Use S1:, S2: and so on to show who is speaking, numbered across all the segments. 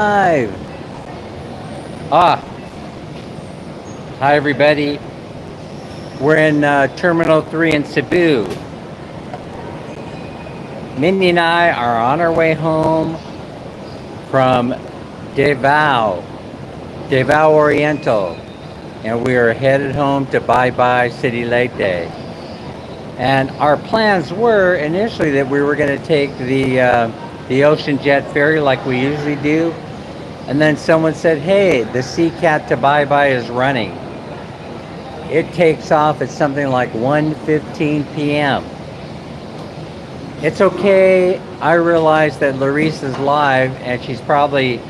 S1: Live. Ah, hi everybody. We're in Terminal 3 in Cebu. Minnie and I are on our way home from Davao, Davao Oriental, and we are headed home to BayBay City, Leyte. And our plans were initially that we were going to take the ocean jet ferry like we usually do, and then someone said, "Hey, the Seacat to BayBay is running." It takes off at something like 1:15 p.m. It's okay. I realize that Larissa's live and she's probably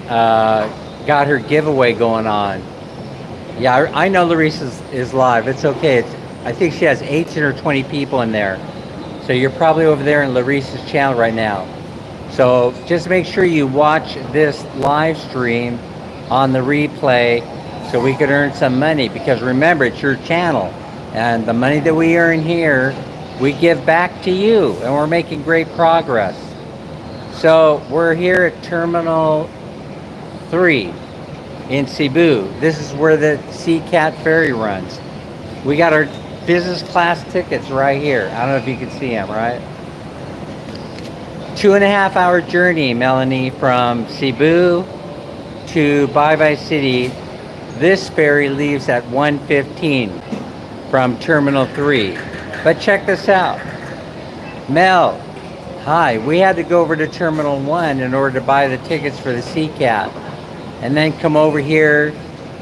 S1: got her giveaway going on. Yeah, I know Larissa is live. It's okay. I think she has 18 or 20 people in there. So you're probably over there in Larissa's channel right now. So just make sure you watch this live stream on the replay so we can earn some money, because remember, it's your channel. And the money that we earn here, we give back to you, and we're making great progress. So we're here at Terminal 3 in Cebu. This is where the Seacat ferry runs. We got our business class tickets right here. I don't know if you can see them, right? 2.5 hour journey, Melanie, from Cebu to BayBay City. This ferry leaves at 1:15 from Terminal 3. But check this out. Mel, hi. We had to go over to Terminal 1 in order to buy the tickets for the Seacat, and then come over here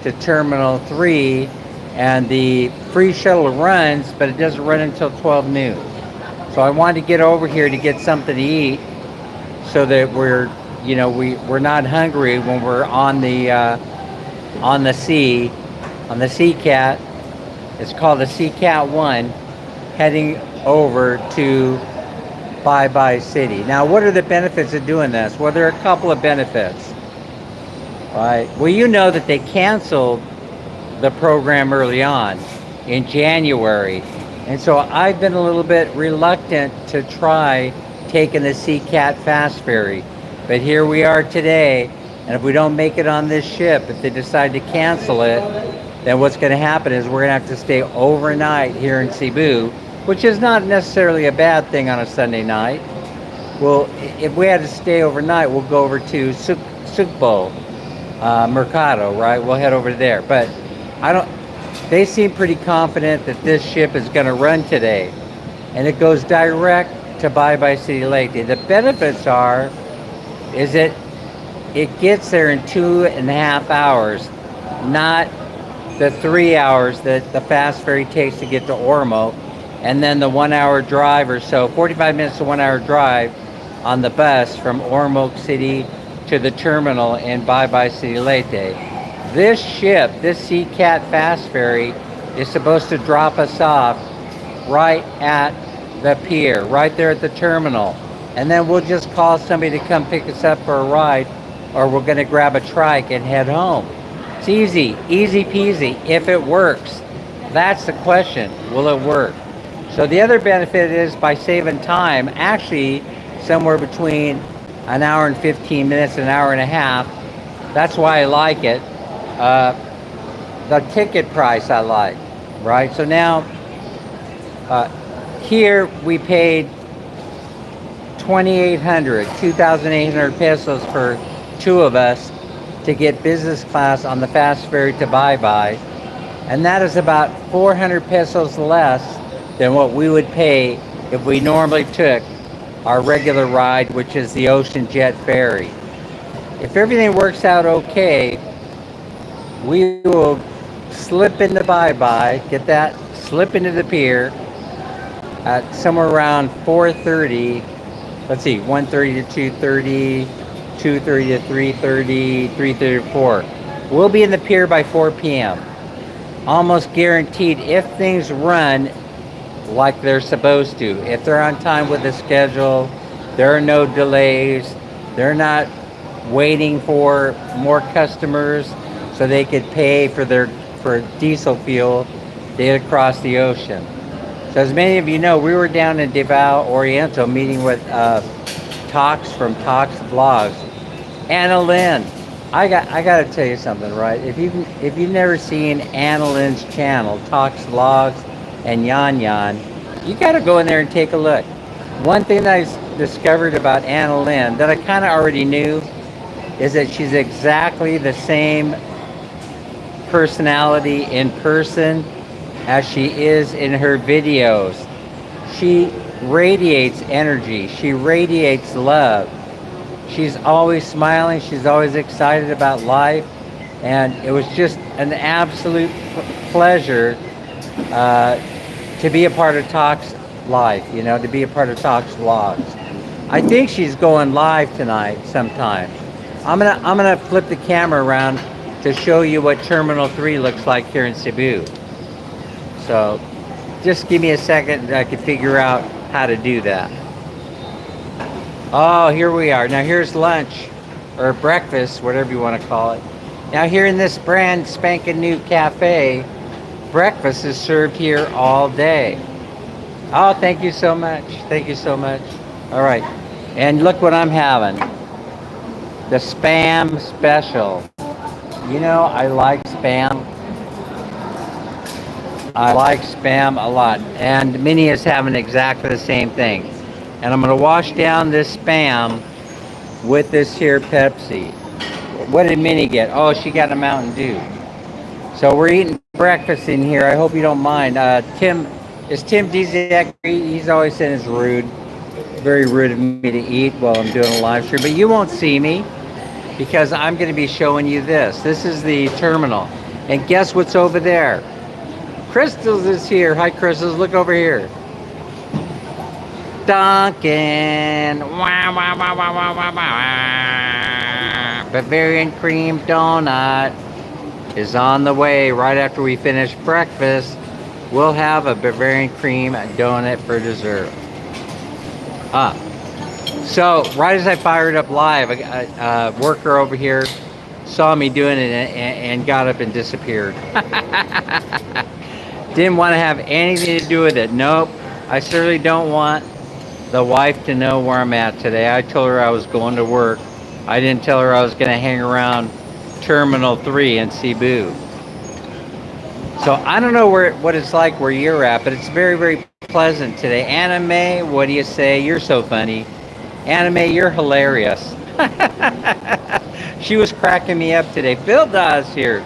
S1: to Terminal 3, and the free shuttle runs, but it doesn't run until 12 noon. So I wanted to get over here to get something to eat so that we're not hungry when we're on the sea, on the Seacat. It's called the Seacat 1, heading over to BayBay City. Now, what are the benefits of doing this? Well, there are a couple of benefits. Right. Well, you know that they canceled the program early on in January. And so I've been a little bit reluctant to try taking the Seacat fast ferry. But here we are today, and if we don't make it on this ship, if they decide to cancel it, then what's going to happen is we're going to have to stay overnight here in Cebu, which is not necessarily a bad thing on a Sunday night. Well, if we had to stay overnight, we'll go over to Sugbo Mercado, right? We'll head over there. But they seem pretty confident that this ship is going to run today, and it goes direct to BayBay City Leyte. The benefits is that it gets there in 2.5 hours, not the 3 hours that the fast ferry takes to get to Ormoc, and then the 1 hour drive or so, 45 minutes to 1 hour drive on the bus from Ormoc City to the terminal in BayBay City Leyte. This ship, this Seacat fast ferry, is supposed to drop us off right at the pier, right there at the terminal. And then we'll just call somebody to come pick us up for a ride, or we're going to grab a trike and head home. It's easy peasy, if it works. That's the question, will it work? So the other benefit is, by saving time, actually somewhere between an hour and 15 minutes, an hour and a half. That's why I like it. The ticket price I like, right? So now, here we paid 2,800 pesos for two of us to get business class on the fast ferry to BayBay, and that is about 400 pesos less than what we would pay if we normally took our regular ride, which is the ocean jet ferry. If everything works out okay, we will slip into BayBay, slip into the pier at somewhere around 4:30. Let's see, 1:30 to 2:30, 2:30 to 3:30, 3:30 to 4. We'll be in the pier by 4 p.m. Almost guaranteed, if things run like they're supposed to. If they're on time with the schedule, there are no delays, they're not waiting for more customers so they could pay for diesel fuel to get across the ocean. So as many of you know, we were down in Davao Oriental meeting with Tox from Tox Vlogs. Anna Lynn. I gotta tell you something, right? If you've never seen Anna Lynn's channel, Talks Vlogs and Yan Yan, you gotta go in there and take a look. One thing that I discovered about Anna Lynn that I kind of already knew is that she's exactly the same personality in person as she is in her videos. She radiates energy. She radiates love. She's always smiling. She's always excited about life. And it was just an absolute pleasure to be a part of Talk's life, to be a part of Talk's vlogs. I think she's going live tonight sometime. I'm gonna flip the camera around to show you what Terminal 3 looks like here in Cebu. So just give me a second, I can figure out how to do that. Oh, here we are. Now here's lunch, or breakfast, whatever you want to call it. Now here in this brand spanking new cafe, breakfast is served here all day. Oh, thank you so much. Thank you so much. All right. And look what I'm having. The Spam Special. I like Spam. I like Spam a lot. And Minnie is having exactly the same thing. And I'm going to wash down this Spam with this here Pepsi. What did Minnie get? Oh, she got a Mountain Dew. So we're eating breakfast in here. I hope you don't mind. Tim Dziak, he's always saying it's rude. Very rude of me to eat while I'm doing a live stream. But you won't see me because I'm going to be showing you this. This is the terminal. And guess what's over there? Crystals is here. Hi, Crystals. Look over here. Dunkin'. Wah, wah, wah, wah, wah, wah, wah. Bavarian cream donut is on the way right after we finish breakfast. We'll have a Bavarian cream donut for dessert. So right as I fired up live, a worker over here saw me doing it and got up and disappeared. Didn't want to have anything to do with it. Nope. I certainly don't want the wife to know where I'm at today. I told her I was going to work. I didn't tell her I was going to hang around Terminal 3 in Cebu. So I don't know what it's like where you're at, but it's very, very pleasant today. Anna Mae, what do you say? You're so funny. Anna Mae, you're hilarious. She was cracking me up today. Phil Dawes here.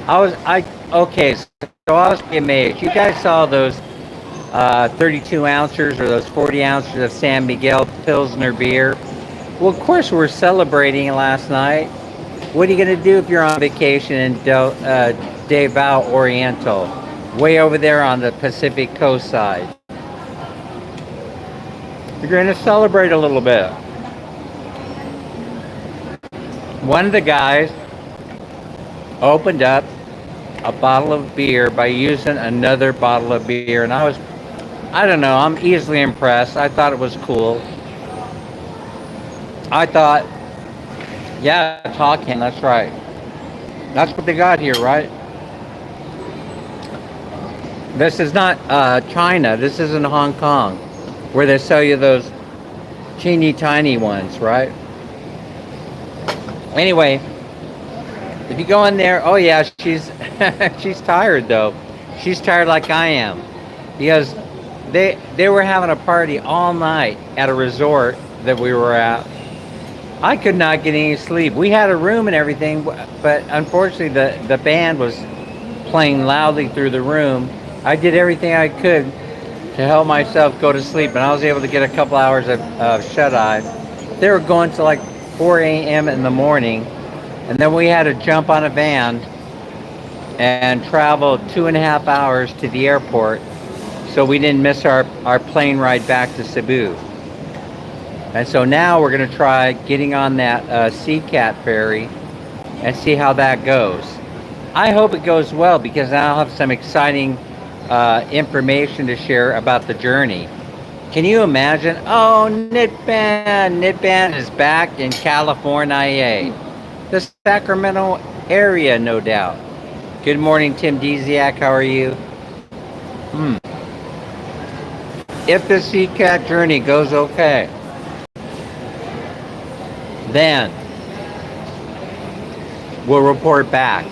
S1: Okay, so I was amazed. You guys saw those 32 ounces or those 40 ounces of San Miguel Pilsner beer. Well, of course, we're celebrating last night. What are you going to do if you're on vacation in Davao Oriental, way over there on the Pacific coast side? You're going to celebrate a little bit. One of the guys opened up a bottle of beer by using another bottle of beer, and I don't know, I'm easily impressed. I thought it was cool. I thought, yeah, talking, that's right. That's what they got here, right? This is not China. This isn't Hong Kong, where they sell you those teeny tiny ones, right? Anyway, if you go in there, oh yeah, she's she's tired though. She's tired like I am, because they were having a party all night at a resort that we were at. I could not get any sleep. We had a room and everything, but unfortunately the band was playing loudly through the room. I did everything I could to help myself go to sleep, and I was able to get a couple hours of shut-eye. They were going to like 4 a.m. in the morning, and then we had to jump on a van and travel 2.5 hours to the airport so we didn't miss our plane ride back to Cebu. And so now we're going to try getting on that Seacat ferry and see how that goes. I hope it goes well, because I'll have some exciting information to share about the journey. Can you imagine? Oh, Knitband is back in California, the Sacramento area, no doubt. Good morning, Tim Dziak. How are you? If the Seacat journey goes okay, then we'll report back.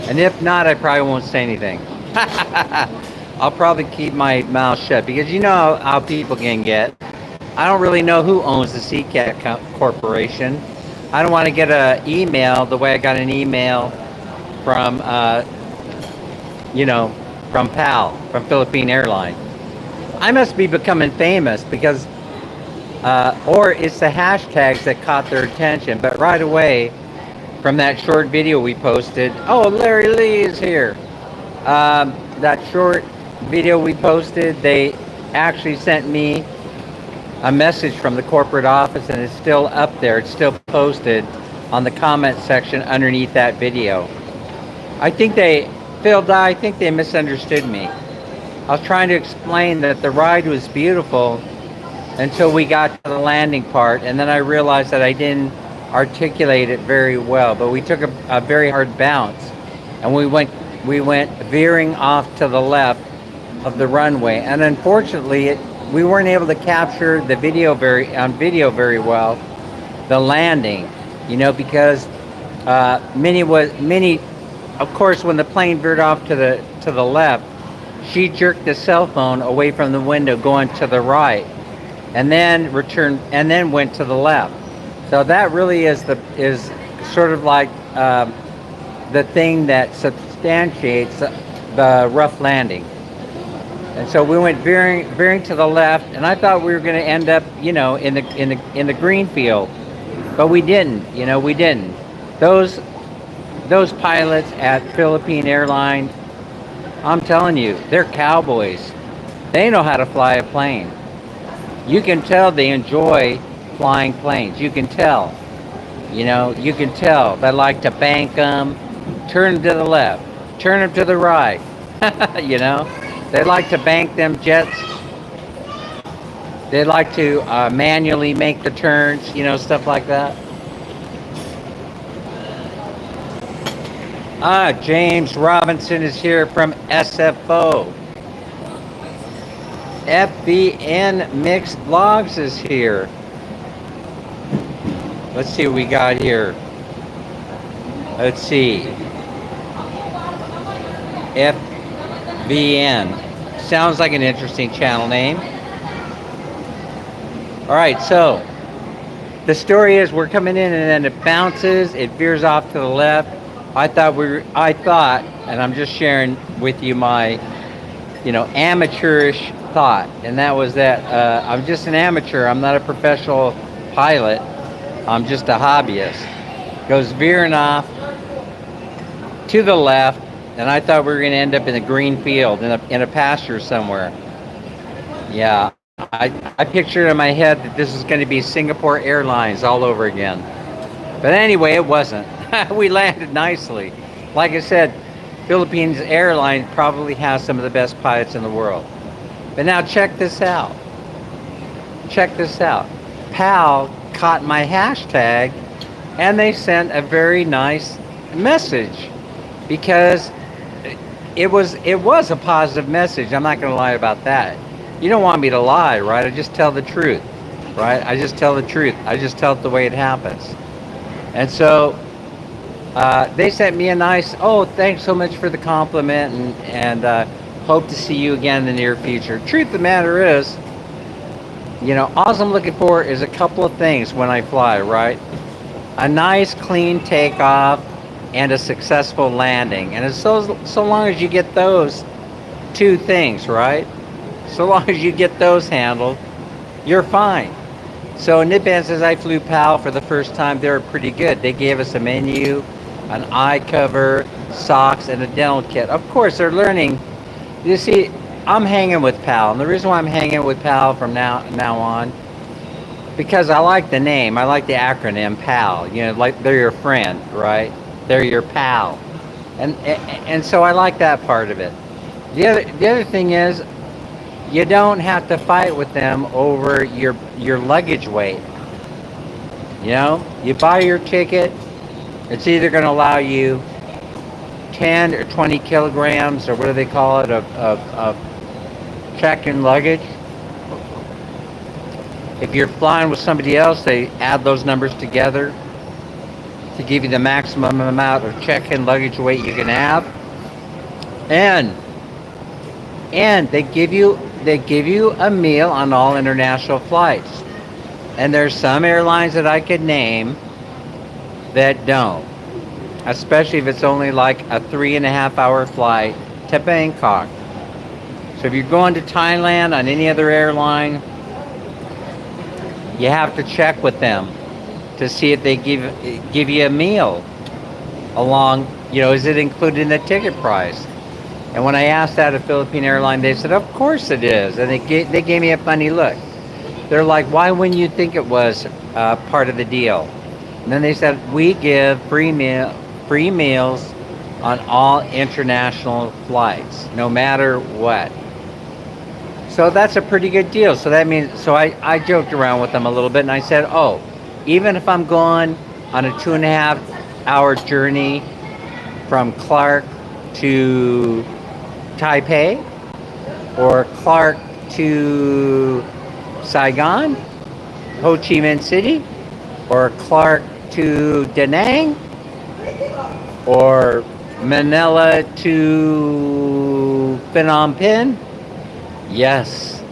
S1: And if not, I probably won't say anything. I'll probably keep my mouth shut because you know how people can get. I don't really know who owns the Seacat Corporation. I don't want to get an email the way I got an email from, you know, from PAL, from Philippine Airlines. I must be becoming famous because, or it's the hashtags that caught their attention. But right away, from that short video we posted, oh, Larry Lee is here. That short video we posted, they actually sent me a message from the corporate office, and it's still up there. It's still posted on the comment section underneath that video. I think Phil, I think they misunderstood me. I was trying to explain that the ride was beautiful until we got to the landing part, and then I realized that I didn't articulate it very well. But we took a very hard bounce, and we went veering off to the left of the runway, and unfortunately we weren't able to capture the video very well, the landing, you know, because Minnie, of course, when the plane veered off to the left, she jerked the cell phone away from the window going to the right, and then returned and then went to the left. So that really is sort of like the thing that substantiates the rough landing. And so we went veering to the left, and I thought we were going to end up, you know, in the green field, but we didn't. You know, we didn't. Those pilots at Philippine Airlines, I'm telling you, they're cowboys. They know how to fly a plane. You can tell they enjoy flying planes. You can tell. You know, you can tell. They like to bank them, turn them to the left, turn them to the right. You know. They like to bank them jets. They like to manually make the turns, you know, stuff like that. James Robinson is here from SFO. FBN Mixed Vlogs is here. Let's see what we got here. Let's see. FBN. Sounds like an interesting channel name. All right, so the story is we're coming in and then it bounces, it veers off to the left. I thought, and I'm just sharing with you my, you know, amateurish thought, and that was that I'm just an amateur. I'm not a professional pilot. I'm just a hobbyist. Goes veering off to the left. And I thought we were going to end up in a green field, in a pasture somewhere. Yeah, I pictured in my head that this was going to be Singapore Airlines all over again. But anyway, it wasn't. We landed nicely. Like I said, Philippines Airlines probably has some of the best pilots in the world. But now check this out. Check this out. PAL caught my hashtag, and they sent a very nice message because it was a positive message. I'm not going to lie about that. You don't want me to lie, right? I just tell the truth, right? I just tell the truth. I just tell it the way it happens. And so they sent me a nice, oh, thanks so much for the compliment, and hope to see you again in the near future. Truth of the matter is, you know, all I'm looking for is a couple of things when I fly, right? A nice, clean takeoff, and a successful landing. And it's so long as you get those two things, right? So long as you get those handled, you're fine. So in advance, as I flew PAL for the first time, they were pretty good. They gave us a menu, an eye cover, socks, and a dental kit. Of course, they're learning. You see, I'm hanging with PAL, and the reason why I'm hanging with PAL from now on, because I like the name. I like the acronym PAL. You know, like they're your friend, right? They're your pal, and so I like that part of it. The other thing is, you don't have to fight with them over your luggage weight. You know, you buy your ticket. It's either going to allow you 10 or 20 kilograms, or what do they call it, of check-in luggage. If you're flying with somebody else, they add those numbers together. to give you the maximum amount of check-in luggage weight you can have. And they give you a meal on all international flights. And there's some airlines that I could name that don't, especially if it's only like a 3.5 hour flight to Bangkok. So if you're going to Thailand on any other airline, you have to check with them to see if they give you a meal along. Is it included in the ticket price? And when I asked that at Philippine Airline, they said, "Of course it is." And they gave me a funny look. They're like, "Why wouldn't you think it was part of the deal?" And then they said, "We give free meals on all international flights, no matter what." So that's a pretty good deal. So that means, I joked around with them a little bit, and I said, "Oh, even if I'm going on a 2.5 hour journey from Clark to Taipei, or Clark to Saigon, Ho Chi Minh City, or Clark to Da Nang, or Manila to Phnom Penh." Yes,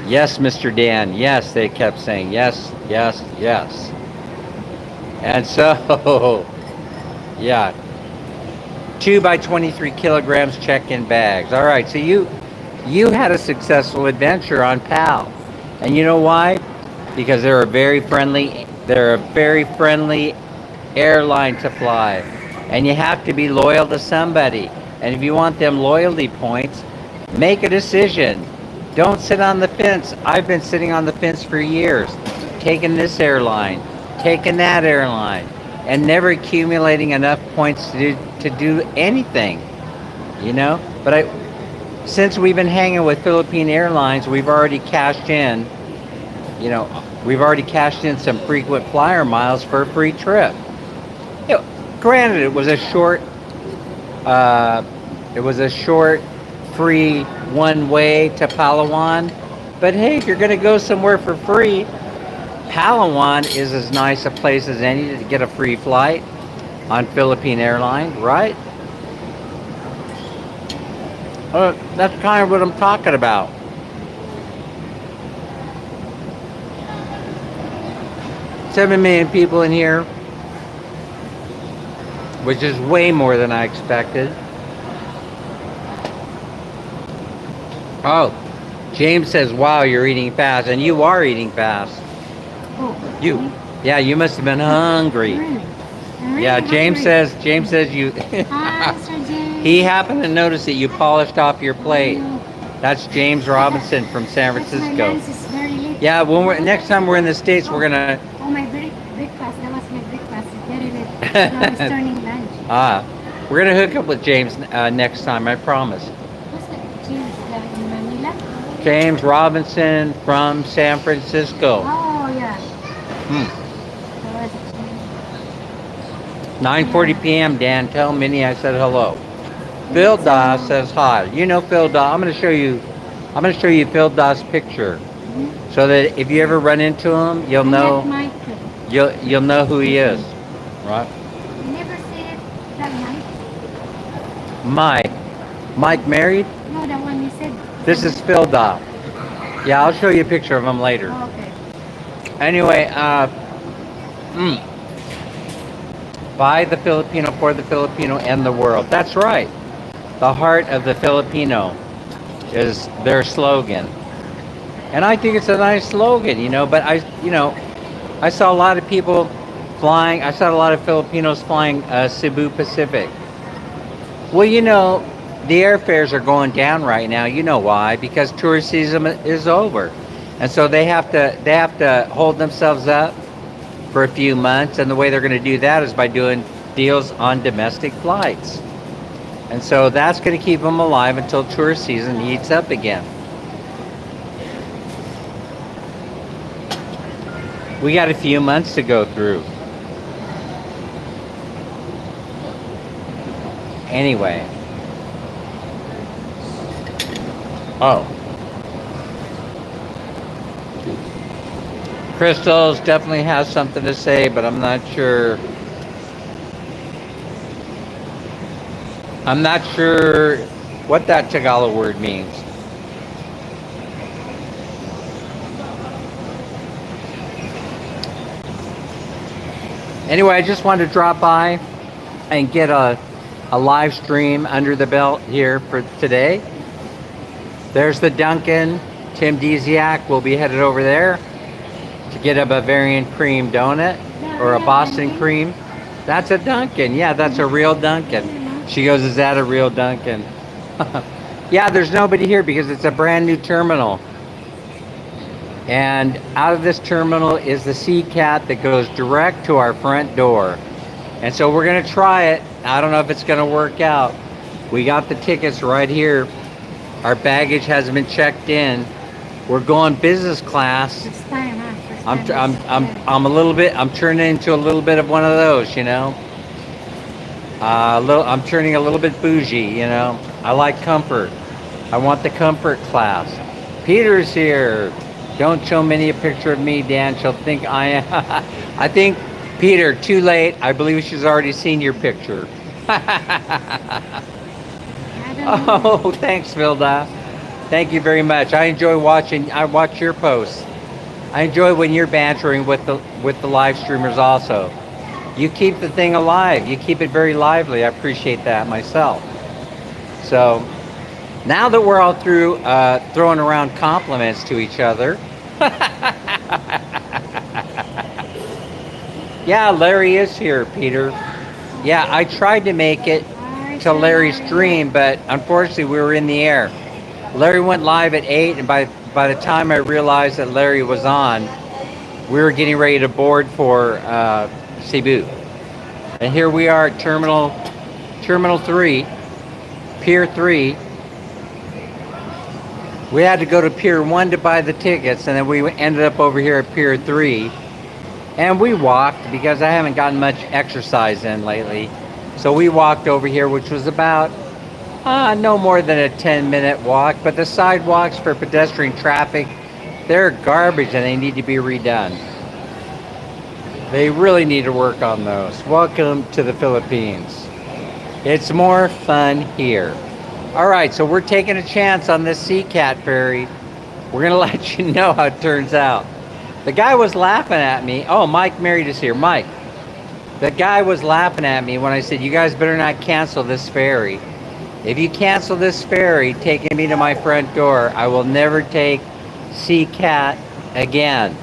S1: yes, Mr. Dan. Yes, they kept saying yes, yes, yes. And so, yeah, 2 by 23 kilograms check-in bags. All right, so you had a successful adventure on PAL, and you know why? Because they're a very friendly airline to fly, and you have to be loyal to somebody. And if you want them loyalty points, make a decision. Don't sit on the fence. I've been sitting on the fence for years, taking this airline, taking that airline, and never accumulating enough points to do anything, But since we've been hanging with Philippine Airlines, we've already cashed in, some frequent flyer miles for a free trip. Granted, it was a short free one-way to Palawan, but hey, if you're going to go somewhere for free, Palawan is as nice a place as any to get a free flight on Philippine Airlines, right? That's kind of what I'm talking about. $7 million people in here, which is way more than I expected. Oh, James says, "Wow, you're eating fast," and you are eating fast.
S2: Oh,
S1: Yeah, you must have been hungry.
S2: Really
S1: Yeah, James
S2: hungry.
S1: says you.
S2: Hi, Mr. James.
S1: He happened to notice that you polished off your plate. That's James Robinson from San
S2: My
S1: Francisco.
S2: lunch is very late.
S1: Yeah, next time we're in the States, we're gonna.
S2: Oh, my breakfast. That was my breakfast. It's very late. Now it's turning lunch.
S1: We're gonna hook up with James next time. I promise.
S2: What's that? James in Manila?
S1: James Robinson from San Francisco.
S2: Oh, yeah.
S1: Hmm.
S2: So
S1: 9:40 p.m. Dan, tell Minnie I said hello. Phil Da says hi. Phil Da. I'm gonna show you Phil Da's picture, so that if you ever run into him, you'll know who he is, right?
S2: You never said that
S1: Mike. Mike married?
S2: No, the one you said.
S1: This is Phil Da. Yeah, I'll show you a picture of him later.
S2: Oh, okay.
S1: Anyway, by the Filipino, for the Filipino, and the world. That's right. The heart of the Filipino is their slogan. And I think it's a nice slogan, but I saw a lot of people flying. I saw a lot of Filipinos flying Cebu Pacific. Well, the airfares are going down right now. You know why? Because tourist season is over. And so they have to hold themselves up for a few months, and the way they're going to do that is by doing deals on domestic flights. And so that's going to keep them alive until tourist season heats up again. We got a few months to go through. Anyway. Oh. Crystals definitely has something to say, but I'm not sure I'm not sure what that Tagalog word means. Anyway, I just wanted to drop by and get a live stream under the belt here for today. There's the Dunkin'. Tim Deziak will be headed over there to get a Bavarian cream donut or a Boston cream. That's a Dunkin'. Yeah, that's a real Dunkin'. She goes, is that a real Dunkin'? Yeah, there's nobody here because it's a brand new terminal. And out of this terminal is the Seacat that goes direct to our front door. And so we're gonna try it. I don't know if it's gonna work out. We got the tickets right here. Our baggage hasn't been checked in. We're going business class.
S2: First time, huh? First time.
S1: I'm a little bit. I'm turning into a little bit of one of those, you know. I'm turning a little bit bougie, you know. I like comfort. I want the comfort class. Peter's here. Don't show Minnie a picture of me, Dan. She'll think I am. I think, Peter, too late. I believe she's already seen your picture. Oh, thanks, Vilda. Thank you very much. I enjoy watching. I watch your posts. I enjoy when you're bantering with the live streamers also. You keep the thing alive. You keep it very lively. I appreciate that myself. So now that we're all through throwing around compliments to each other. Yeah, Larry is here, Peter. Yeah, I tried to make it to Larry's stream, but unfortunately we were in the air. Larry went live at 8, and by the time I realized that Larry was on, we were getting ready to board for Cebu. And here we are at Terminal 3, Pier 3. We had to go to Pier 1 to buy the tickets, and then we ended up over here at Pier 3. And we walked because I haven't gotten much exercise in lately. So we walked over here, which was about no more than a 10-minute walk. But the sidewalks for pedestrian traffic, they're garbage and they need to be redone. They really need to work on those. Welcome to the Philippines. It's more fun here. All right, so we're taking a chance on this Seacat ferry. We're gonna let you know how it turns out. The guy was laughing at me. Oh, Mike Married is here. Mike, the guy was laughing at me when I said, you guys better not cancel this ferry. If you cancel this ferry taking me to my front door, I will never take Seacat again.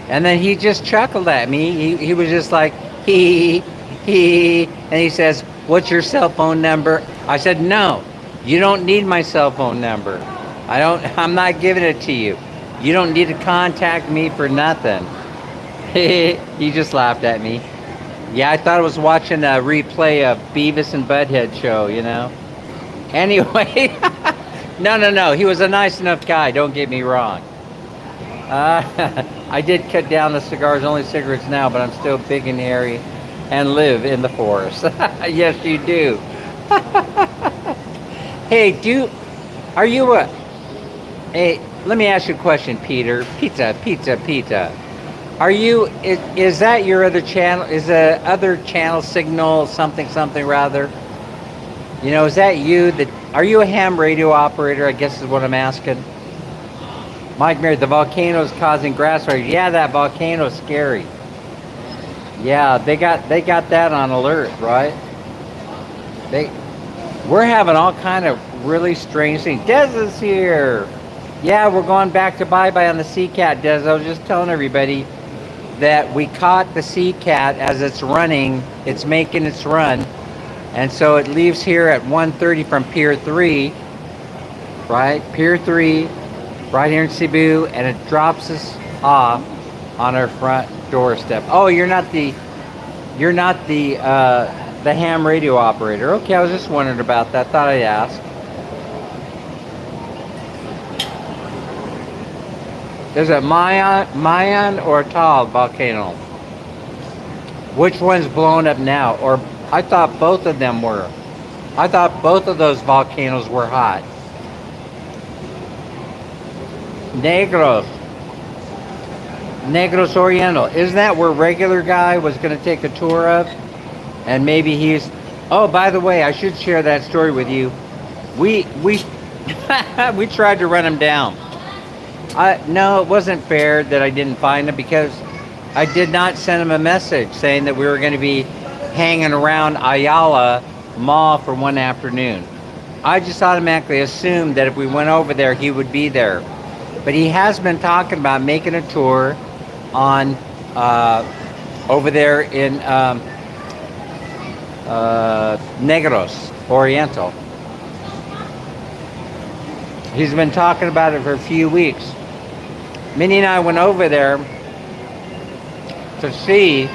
S1: And then he just chuckled at me. He was just like, he, and he says, what's your cell phone number? I said, no, you don't need my cell phone number. I'm not giving it to you. You don't need to contact me for nothing. He just laughed at me. Yeah, I thought I was watching a replay of Beavis and Butthead show, you know. Anyway, no. He was a nice enough guy, don't get me wrong. I did cut down the cigars, only cigarettes now, but I'm still big and hairy and live in the forest. Yes, you do. Hey, hey, let me ask you a question, Peter. Pizza. Are you, is that your other channel? Is the other channel Signal something rather? You know, is that you? Are you a ham radio operator, I guess is what I'm asking? Mike Mary, the volcano's causing grass fire. Yeah, that volcano's scary. Yeah, they got that on alert, right? We're having all kind of really strange things. Des is here. Yeah, we're going back to BayBay on the Seacat, Des. I was just telling everybody that we caught the Seacat as it's running. It's making its run. And so it leaves here at 1:30 from Pier 3, right? Pier 3, right here in Cebu, and it drops us off on our front doorstep. Oh, you're not the ham radio operator. Okay, I was just wondering about that. Thought I'd ask. There's a Mayan or Tal volcano. Which one's blowing up now? Or I thought both of them were. I thought both of those volcanoes were hot. Negros Oriental. Isn't that where Regular Guy was going to take a tour of? And maybe he's Oh, by the way, I should share that story with you. We we tried to run him down. No, it wasn't fair that I didn't find him because I did not send him a message saying that we were going to be hanging around Ayala Mall for one afternoon. I just automatically assumed that if we went over there, he would be there. But he has been talking about making a tour on over there in Negros Oriental. He's been talking about it for a few weeks. Minnie and I went over there to see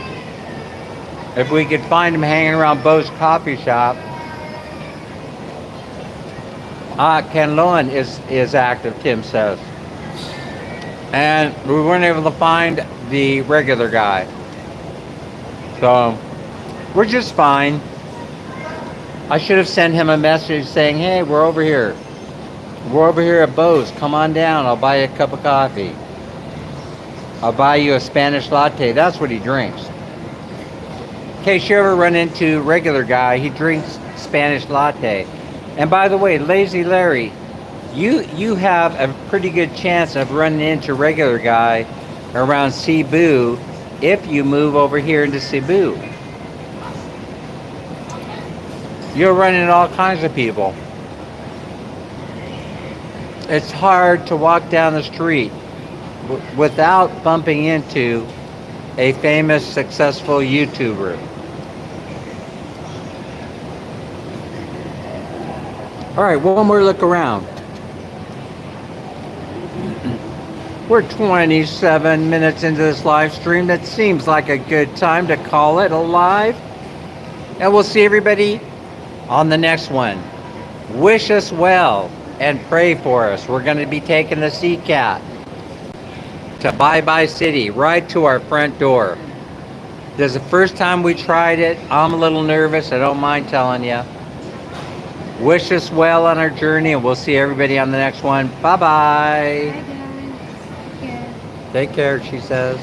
S1: if we could find him hanging around Bo's coffee shop. Canloan is active, Tim says. And we weren't able to find the regular guy. So, we're just fine. I should have sent him a message saying, hey, we're over here. We're over here at Bo's. Come on down. I'll buy you a cup of coffee. I'll buy you a Spanish latte. That's what he drinks. In case you ever run into regular guy, he drinks Spanish latte. And by the way, Lazy Larry, you have a pretty good chance of running into regular guy around Cebu if you move over here into Cebu. You'll run into all kinds of people. It's hard to walk down the street without bumping into a famous, successful YouTuber. All right, one more look around. We're 27 minutes into this live stream. That seems like a good time to call it a live. And we'll see everybody on the next one. Wish us well and pray for us. We're going to be taking the Seacat to BayBay City, right to our front door. This is the first time we tried it. I'm a little nervous. I don't mind telling you. Wish us well on our journey, and we'll see everybody on the next one. Bye-bye.
S2: Bye guys. Take care.
S1: Take care, she says.